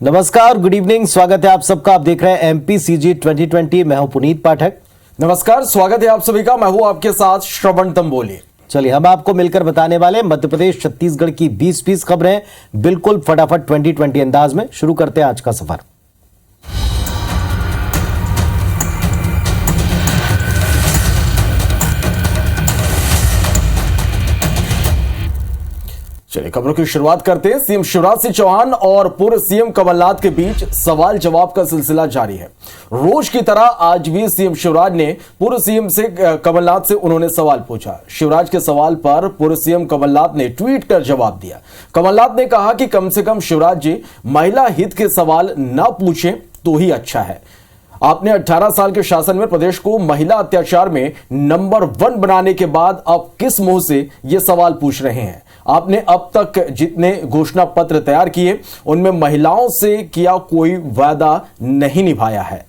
नमस्कार, good evening. स्वागत है आप सबका। आप देख रहे हैं एमपीसीजी 2020। मैं हूं पुनीत पाठक। नमस्कार, स्वागत है आप सभी का। मैं हूं आपके साथ श्रवण तंबोली। चलिए, हम आपको मिलकर बताने वाले मध्य प्रदेश छत्तीसगढ़ की 20 खबरें बिल्कुल फटाफट 2020 अंदाज में। शुरू करते हैं आज का सफर। चलिए, खबरों की शुरुआत करते हैं। सीएम शिवराज सिंह चौहान और पूर्व सीएम कमलनाथ के बीच सवाल जवाब का सिलसिला जारी है। रोज की तरह आज भी सीएम शिवराज ने पूर्व सीएम से कमलनाथ से उन्होंने सवाल पूछा। शिवराज के सवाल पर पूर्व सीएम कमलनाथ ने ट्वीट कर जवाब दिया। कमलनाथ ने कहा कि कम से कम शिवराज जी महिला हित के सवाल न पूछें तो ही अच्छा है। आपने 18 साल के शासन में प्रदेश को महिला अत्याचार में नंबर 1 बनाने के बाद अब किस मुंह से ये सवाल पूछ रहे हैं? आपने अब तक जितने घोषणा पत्र तैयार किए उनमें महिलाओं से किया कोई वादा नहीं निभाया है।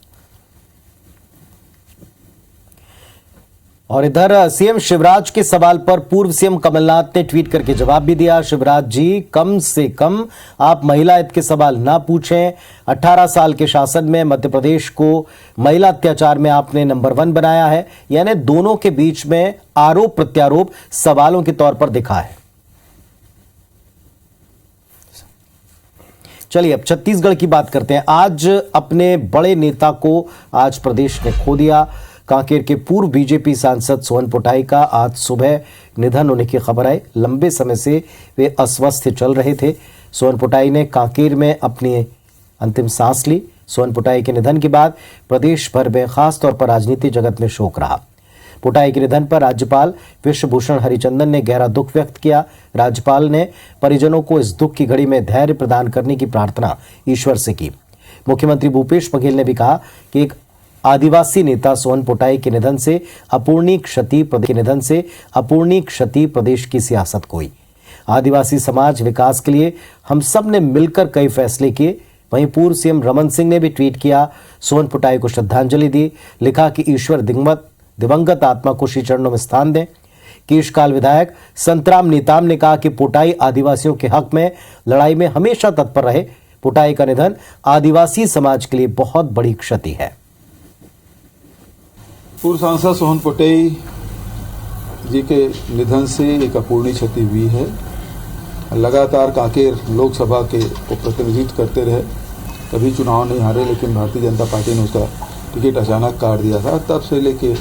और इधर सीएम शिवराज के सवाल पर पूर्व सीएम कमलनाथ ने ट्वीट करके जवाब भी दिया। शिवराज जी, कम से कम आप महिला हित के सवाल ना पूछें। 18 साल के शासन में मध्य प्रदेश को महिला अत्याचार में आपने नंबर 1 बनाया है। यानी दोनों के बीच में आरोप प्रत्यारोप सवालों के तौर पर दिखा है। चलिए, अब छत्तीसगढ़ की बात करते हैं। आज अपने बड़े नेता को आज प्रदेश ने खो दिया। कांकेर के पूर्व बीजेपी सांसद सोहन पोटाई का आज सुबह निधन होने की खबर आई। लंबे समय से वे अस्वस्थ चल रहे थे। सोहन पोटाई ने कांकेर में अपनी अंतिम सांस ली। सोहन पोटाई के निधन के बाद प्रदेश भर में खासतौर पर राजनीति जगत में शोक रहा। पोटाई के निधन पर राज्यपाल विश्वभूषण हरिचंदन ने गहरा दुख व्यक्त किया। राज्यपाल ने परिजनों को इस दुख की घड़ी में धैर्य प्रदान करने की प्रार्थना ईश्वर से की। मुख्यमंत्री भूपेश बघेल ने भी कहा कि एक आदिवासी नेता सोहन पोटाई के निधन से अपूर्णीय क्षति प्रदेश की सियासत को हुई। आदिवासी समाज विकास के लिए हम सब ने मिलकर कई फैसले किए। वहीं पूर्व सीएम रमन सिंह ने भी ट्वीट किया, सोहन पोटाई को श्रद्धांजलि दी। लिखा कि ईश्वर दिवंगत आत्मा को श्री चरणों में स्थान दें। कीशकाल विधायक संतराम नेताम ने कहा कि पोटाई आदिवासियों के हक में लड़ाई में हमेशा तत्पर रहे। पोटाई का निधन आदिवासी समाज के लिए बहुत बड़ी क्षति है। पूर्व सांसद सोहन पोटाई जी के निधन से एक अपूर्णीय क्षति हुई है। लगातार कांकेर लोकसभा के प्रतिनिधित्व करते रहे, कभी चुनाव नहीं हारे, लेकिन भारतीय जनता पार्टी ने उसका टिकट अचानक काट दिया था। तब से लेके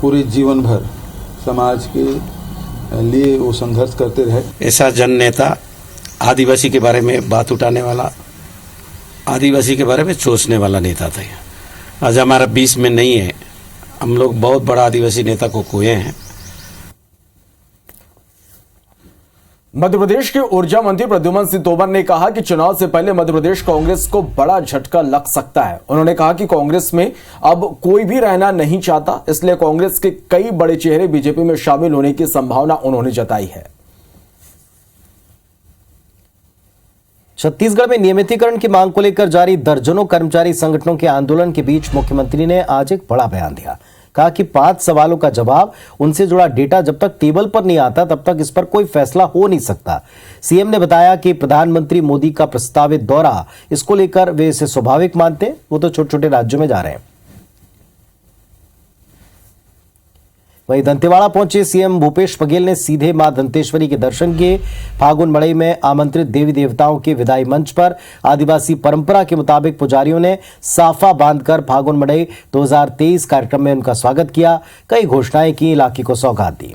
पूरे जीवन भर समाज के लिए वो संघर्ष करते रहे। ऐसा जन नेता, आदिवासी के बारे में बात उठाने वाला, आदिवासी के बारे में सोचने वाला नेता था। आज हमारा 20 में नहीं है। हम लोग बहुत बड़ा आदिवासी नेता को खोए हैं। मध्य प्रदेश के ऊर्जा मंत्री प्रद्युम्न सिंह तोमर ने कहा कि चुनाव से पहले मध्य प्रदेश कांग्रेस को बड़ा झटका लग सकता है। उन्होंने कहा कि कांग्रेस में अब कोई भी रहना नहीं चाहता, इसलिए कांग्रेस के कई बड़े चेहरे बीजेपी में शामिल होने की संभावना उन्होंने जताई है। छत्तीसगढ़ में नियमितीकरण की मांग को लेकर जारी दर्जनों कर्मचारी संगठनों के आंदोलन के बीच मुख्यमंत्री ने आज एक बड़ा बयान दिया। कहा कि 5 सवालों का जवाब, उनसे जुड़ा डेटा जब तक टेबल पर नहीं आता तब तक इस पर कोई फैसला हो नहीं सकता। सीएम ने बताया कि प्रधानमंत्री मोदी का प्रस्तावित दौरा, इसको लेकर वे इसे स्वाभाविक मानते हैं। वो तो छोटे छोटे राज्यों में जा रहे हैं। वहीं दंतेवाड़ा पहुंचे सीएम भूपेश बघेल ने सीधे मां दंतेश्वरी के दर्शन किए। फागुन मड़ई में आमंत्रित देवी देवताओं के विदाई मंच पर आदिवासी परंपरा के मुताबिक पुजारियों ने साफा बांधकर फागुन मड़ई 2023 कार्यक्रम में उनका स्वागत किया। कई घोषणाएं की, इलाके को सौगात दी।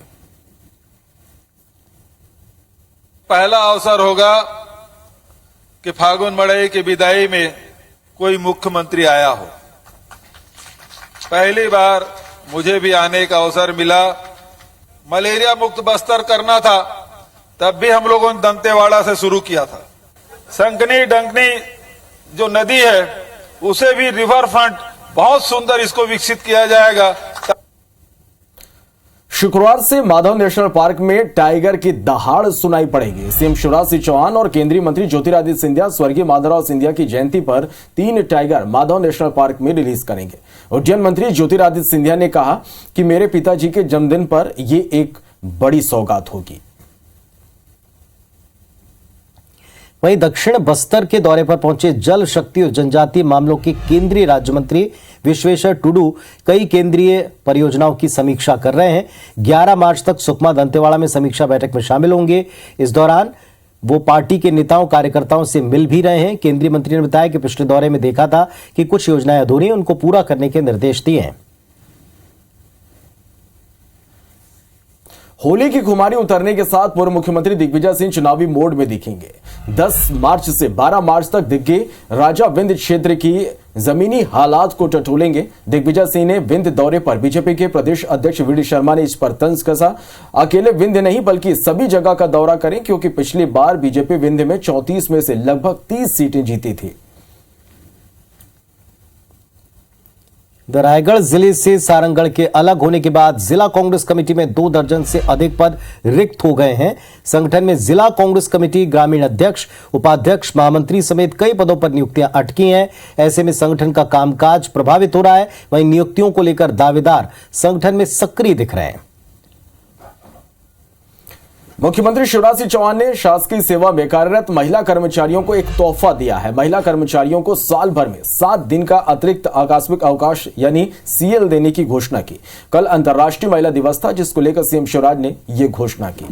पहला अवसर होगा कि फागुन मड़ई की विदाई में कोई मुख्यमंत्री आया हो। पहली बार मुझे भी आने का अवसर मिला। मलेरिया मुक्त बस्तर करना था, तब भी हम लोगों ने दंतेवाड़ा से शुरू किया था। संकनी डंकनी जो नदी है उसे भी रिवर फ्रंट बहुत सुंदर इसको विकसित किया जाएगा। शुक्रवार से माधव नेशनल पार्क में टाइगर की दहाड़ सुनाई पड़ेगी। सीएम शिवराज सिंह चौहान और केंद्रीय मंत्री ज्योतिरादित्य सिंधिया स्वर्गीय माधवराव सिंधिया की जयंती पर 3 टाइगर माधव नेशनल पार्क में रिलीज करेंगे। उड्डयन मंत्री ज्योतिरादित्य सिंधिया ने कहा कि मेरे पिताजी के जन्मदिन पर यह एक बड़ी सौगात होगी। वहीं दक्षिण बस्तर के दौरे पर पहुंचे जल शक्ति और जनजातीय मामलों के केंद्रीय राज्य मंत्री विश्वेश्वर टुडू कई केंद्रीय परियोजनाओं की समीक्षा कर रहे हैं। 11 मार्च तक सुकमा दंतेवाड़ा में समीक्षा बैठक में शामिल होंगे। इस दौरान वो पार्टी के नेताओं कार्यकर्ताओं से मिल भी रहे हैं। केंद्रीय मंत्री ने बताया कि पिछले दौरे में देखा था कि कुछ योजनाएं अधूरी हैं, उनको पूरा करने के निर्देश दिए हैं। होली की खुमारी उतरने के साथ पूर्व मुख्यमंत्री दिग्विजय सिंह चुनावी मोड में दिखेंगे। 10 मार्च से 12 मार्च तक दिग्गे राजा विंध्य क्षेत्र की जमीनी हालात को टटोलेंगे। दिग्विजय सिंह ने विंध्य दौरे पर बीजेपी के प्रदेश अध्यक्ष वीडी शर्मा ने इस पर तंज कसा। अकेले विंध्य नहीं बल्कि सभी जगह का दौरा करें, क्योंकि पिछली बार बीजेपी विंध्य में 34 में से लगभग 30 सीटें जीती थी। रायगढ़ जिले से सारंगढ़ के अलग होने के बाद जिला कांग्रेस कमेटी में 2 दर्जन से अधिक पद रिक्त हो गए हैं। संगठन में जिला कांग्रेस कमेटी, ग्रामीण अध्यक्ष, उपाध्यक्ष, महामंत्री समेत कई पदों पर नियुक्तियां अटकी हैं। ऐसे में संगठन का कामकाज प्रभावित हो रहा है। वहीं नियुक्तियों को लेकर दावेदार संगठन में सक्रिय दिख रहे हैं। मुख्यमंत्री शिवराज सिंह चौहान ने शासकीय सेवा में कार्यरत महिला कर्मचारियों को एक तोहफा दिया है। महिला कर्मचारियों को साल भर में 7 दिन का अतिरिक्त आकस्मिक अवकाश यानी सीएल देने की घोषणा की। कल अंतर्राष्ट्रीय महिला दिवस था, जिसको लेकर सीएम शिवराज ने यह घोषणा की।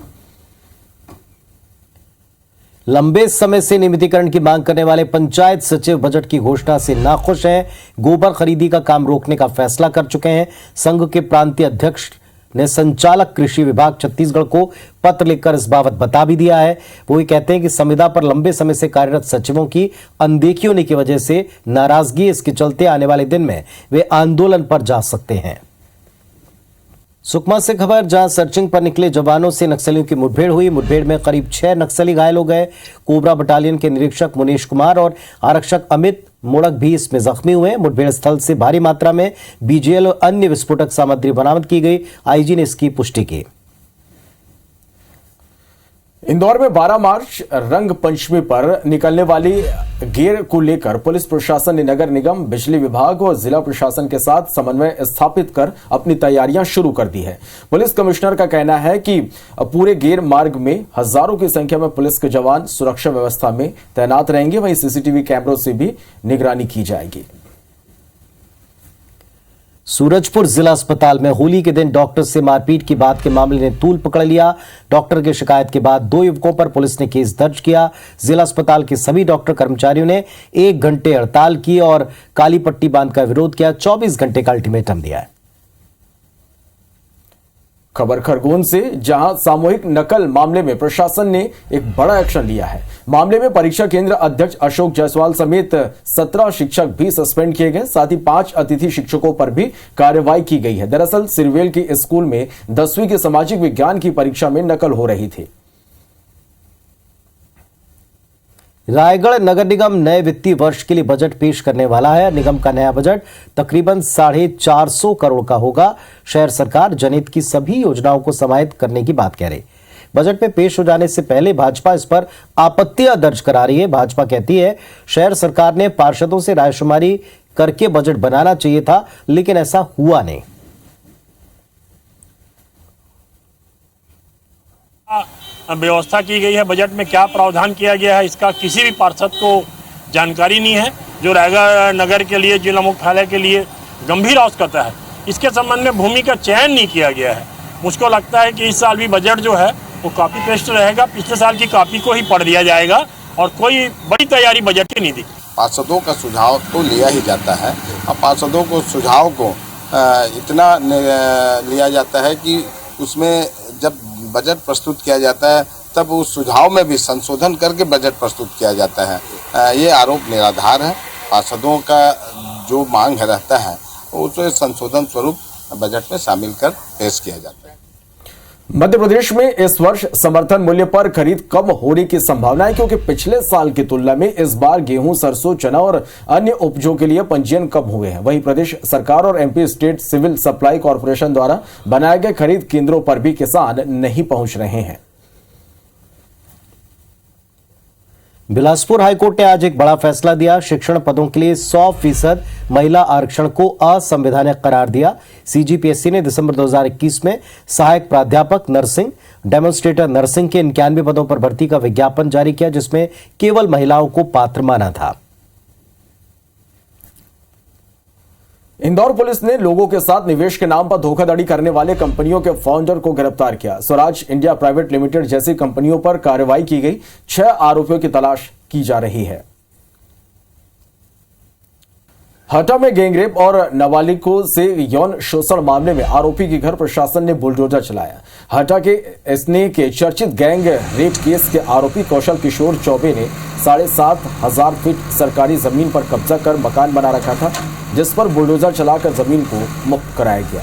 लंबे समय से नियमितीकरण की मांग करने वाले पंचायत सचिव बजट की घोषणा से नाखुश हैं। गोबर खरीदी का काम रोकने का फैसला कर चुके हैं। संघ के प्रांतीय अध्यक्ष ने संचालक कृषि विभाग छत्तीसगढ़ को पत्र लिखकर इस बाबत बता भी दिया है। वो ये कहते हैं कि संविदा पर लंबे समय से कार्यरत सचिवों की अनदेखी होने की वजह से नाराजगी, इसके चलते आने वाले दिन में वे आंदोलन पर जा सकते हैं। सुकमा से खबर, जहां सर्चिंग पर निकले जवानों से नक्सलियों की मुठभेड़ हुई। मुठभेड़ में करीब 6 नक्सली घायल हो गए। कोबरा बटालियन के निरीक्षक मुनीश कुमार और आरक्षक अमित मोड़क भी इसमें जख्मी हुए। मुठभेड़ स्थल से भारी मात्रा में बीजीएल और अन्य विस्फोटक सामग्री बरामद की गई। आईजी ने इसकी पुष्टि की। इंदौर में 12 मार्च रंग पंचमी पर निकलने वाली गेर को लेकर पुलिस प्रशासन ने नगर निगम, बिजली विभाग और जिला प्रशासन के साथ समन्वय स्थापित कर अपनी तैयारियां शुरू कर दी है। पुलिस कमिश्नर का कहना है कि पूरे गेर मार्ग में हजारों की संख्या में पुलिस के जवान सुरक्षा व्यवस्था में तैनात रहेंगे। वहीं सीसीटीवी कैमरों से भी निगरानी की जाएगी। सूरजपुर जिला अस्पताल में होली के दिन डॉक्टर से मारपीट की बात के मामले ने तूल पकड़ लिया। डॉक्टर की शिकायत के बाद 2 युवकों पर पुलिस ने केस दर्ज किया। जिला अस्पताल के सभी डॉक्टर कर्मचारियों ने 1 घंटे हड़ताल की और काली पट्टी बांधकर विरोध किया। 24 घंटे का अल्टीमेटम दिया है। खबर खरगोन से, जहां सामूहिक नकल मामले में प्रशासन ने एक बड़ा एक्शन लिया है। मामले में परीक्षा केंद्र अध्यक्ष अशोक जायसवाल समेत 17 शिक्षक भी सस्पेंड किए गए। साथ ही 5 अतिथि शिक्षकों पर भी कार्रवाई की गई है। दरअसल सिरवेल के स्कूल में 10वीं की सामाजिक विज्ञान की परीक्षा में नकल हो रही थी। रायगढ़ नगर निगम नए वित्तीय वर्ष के लिए बजट पेश करने वाला है। निगम का नया बजट तकरीबन 450 करोड़ का होगा। शहर सरकार जनहित की सभी योजनाओं को समाहित करने की बात कह रही। बजट में पेश हो जाने से पहले भाजपा इस पर आपत्तियां दर्ज करा रही है। भाजपा कहती है शहर सरकार ने पार्षदों से रायशुमारी करके बजट बनाना चाहिए था, लेकिन ऐसा हुआ नहीं। व्यवस्था की गई है, बजट में क्या प्रावधान किया गया है इसका किसी भी पार्षद को जानकारी नहीं है, जो रायगढ़ नगर के लिए, जिला मुख्यालय के लिए गंभीर आवश्यकता है। इसके संबंध में भूमि का चयन नहीं किया गया है। मुझको लगता है कि इस साल भी बजट जो है वो कॉपी पेस्ट रहेगा। पिछले साल की कॉपी को ही पढ़ दिया जाएगा और कोई बड़ी तैयारी बजट की नहीं दिखी। पार्षदों का सुझाव तो लिया ही जाता है और पार्षदों को सुझाव को इतना लिया जाता है कि उसमें जब बजट प्रस्तुत किया जाता है तब उस सुझाव में भी संशोधन करके बजट प्रस्तुत किया जाता है। ये आरोप निराधार है। पार्षदों का जो मांग रहता है उसे संशोधन स्वरूप बजट में शामिल कर पेश किया जाता है। मध्य प्रदेश में इस वर्ष समर्थन मूल्य पर खरीद कम होने की संभावना है, क्योंकि पिछले साल की तुलना में इस बार गेहूं, सरसों, चना और अन्य उपजों के लिए पंजीयन कम हुए हैं। वहीं प्रदेश सरकार और MP state civil supply corporation द्वारा बनाए गए खरीद केंद्रों पर भी किसान नहीं पहुंच रहे हैं। बिलासपुर हाईकोर्ट ने आज एक बड़ा फैसला दिया। शिक्षण पदों के लिए 100% महिला आरक्षण को असंवैधानिक करार दिया। सीजीपीएससी ने दिसंबर 2021 में सहायक प्राध्यापक नर्सिंग, डेमोन्स्ट्रेटर नर्सिंग के 91 पदों पर भर्ती का विज्ञापन जारी किया, जिसमें केवल महिलाओं को पात्र माना था। इंदौर पुलिस ने लोगों के साथ निवेश के नाम पर धोखाधड़ी करने वाले कंपनियों के फाउंडर को गिरफ्तार किया। स्वराज इंडिया प्राइवेट लिमिटेड जैसी कंपनियों पर कार्रवाई की गई। 6 आरोपियों की तलाश की जा रही है। हटा में गैंगरेप और नाबालिगों से यौन शोषण मामले में आरोपी के घर प्रशासन ने बुलडोजर चलाया। हटा के एसने के चर्चित गैंग रेप केस के आरोपी कौशल किशोर चौबे ने 7,500 फीट सरकारी जमीन पर कब्जा कर मकान बना रखा था, जिस पर बुलडोजर चलाकर जमीन को मुक्त कराया गया।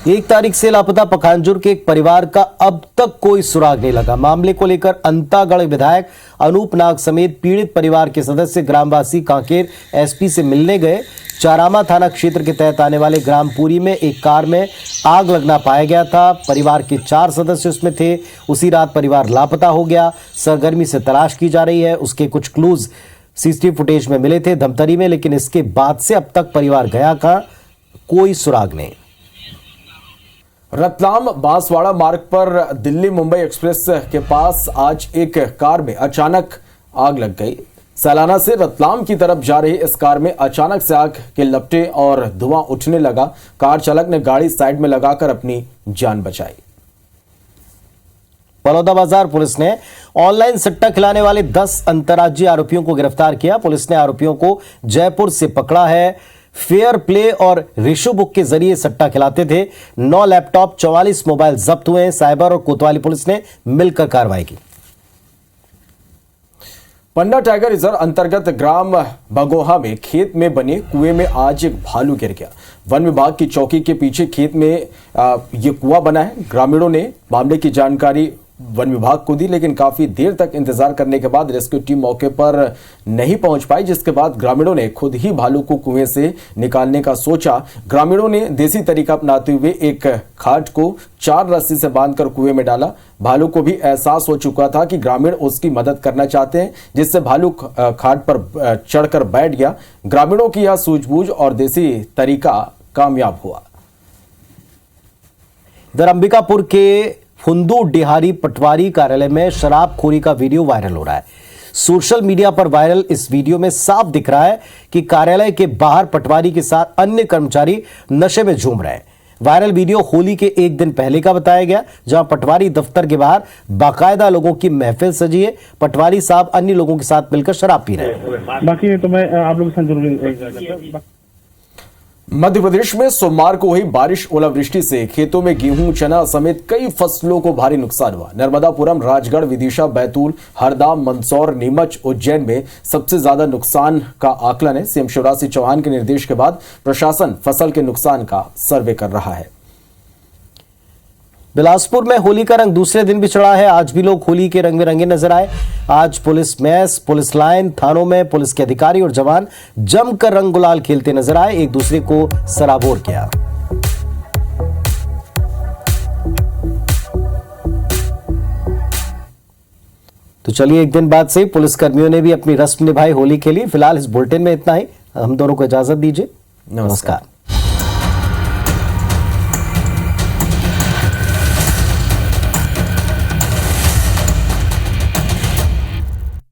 1 तारीख से लापता पखानजूर के एक परिवार का अब तक कोई सुराग नहीं लगा। मामले को लेकर अंतागढ़ विधायक अनूप नाग समेत पीड़ित परिवार के सदस्य ग्रामवासी कांकेर एसपी से मिलने गए। चारामा थाना क्षेत्र के तहत आने वाले ग्रामपुरी में एक कार में आग लगना पाया गया था। परिवार के 4 सदस्य उसमें थे। उसी रात परिवार लापता हो गया। सरगर्मी से तलाश की जा रही है। उसके कुछ क्लूज सीसीटीवी फुटेज में मिले थे धमतरी में, लेकिन इसके बाद से अब तक परिवार गया कहां, कोई सुराग नहीं। रतलाम बांसवाड़ा मार्ग पर दिल्ली मुंबई एक्सप्रेस के पास आज एक कार में अचानक आग लग गई। सैलाना से रतलाम की तरफ जा रही इस कार में अचानक से आग के लपटे और धुआं उठने लगा। कार चालक ने गाड़ी साइड में लगाकर अपनी जान बचाई। बलौदाबाजार पुलिस ने ऑनलाइन सट्टा खिलाने वाले 10 अंतर्राज्यीय आरोपियों को गिरफ्तार किया। पुलिस ने आरोपियों को जयपुर से पकड़ा है। फेयर प्ले और रिशु बुक के जरिए सट्टा खिलाते थे। 9 लैपटॉप, 44 मोबाइल जब्त हुए हैं। साइबर और कोतवाली पुलिस ने मिलकर कार्रवाई की। पंडा टाइगर रिजर्व अंतर्गत ग्राम बगोहा में खेत में बने कुएं में आज एक भालू गिर गया। वन विभाग की चौकी के पीछे खेत में ये कुआं बना है। ग्रामीणों ने मामले की जानकारी वन विभाग को दी, लेकिन काफी देर तक इंतजार करने के बाद रेस्क्यू टीम मौके पर नहीं पहुंच पाई, जिसके बाद ग्रामीणों ने खुद ही भालू को कुएं से निकालने का सोचा। ग्रामीणों ने देसी तरीका अपनाते हुए एक खाट को 4 रस्सी से बांधकर कुएं में डाला। भालू को भी एहसास हो चुका था कि ग्रामीण उसकी मदद करना चाहते हैं, जिससे भालू खाट पर चढ़कर बैठ गया। ग्रामीणों की यह सूझबूझ और देसी तरीका कामयाब हुआ। इधर अंबिकापुर के फुंदू डिहारी पटवारी कार्यालय में शराबखोरी का वीडियो वायरल हो रहा है। सोशल मीडिया पर वायरल इस वीडियो में साफ दिख रहा है कि कार्यालय के बाहर पटवारी के साथ अन्य कर्मचारी नशे में झूम रहे हैं। वायरल वीडियो होली के एक दिन पहले का बताया गया, जहां पटवारी दफ्तर के बाहर बाकायदा लोगों की महफिल सजी है। पटवारी साहब अन्य लोगों के साथ मिलकर शराब पी रहे हैं। बाकी तो मैं आप लोगों के साथ जरूर। मध्य प्रदेश में सोमवार को हुई बारिश ओलावृष्टि से खेतों में गेहूं, चना समेत कई फसलों को भारी नुकसान हुआ। नर्मदापुरम, राजगढ़, विदिशा, बैतूल, हरदा, मंदसौर, नीमच, उज्जैन में सबसे ज्यादा नुकसान का आकलन है। सीएम शिवराज सिंह चौहान के निर्देश के बाद प्रशासन फसल के नुकसान का सर्वे कर रहा है। बिलासपुर में होली का रंग दूसरे दिन भी चढ़ा है। आज भी लोग होली के रंग में रंगे नजर आए। आज पुलिस मैस, पुलिस लाइन, थानों में पुलिस के अधिकारी और जवान जमकर रंग गुलाल खेलते नजर आए, एक दूसरे को सराबोर किया। तो चलिए, एक दिन बाद से पुलिसकर्मियों ने भी अपनी रस्म निभाई, होली खेली। फिलहाल इस बुलेटिन में इतना ही। हम दोनों को इजाजत दीजिए। नमस्कार।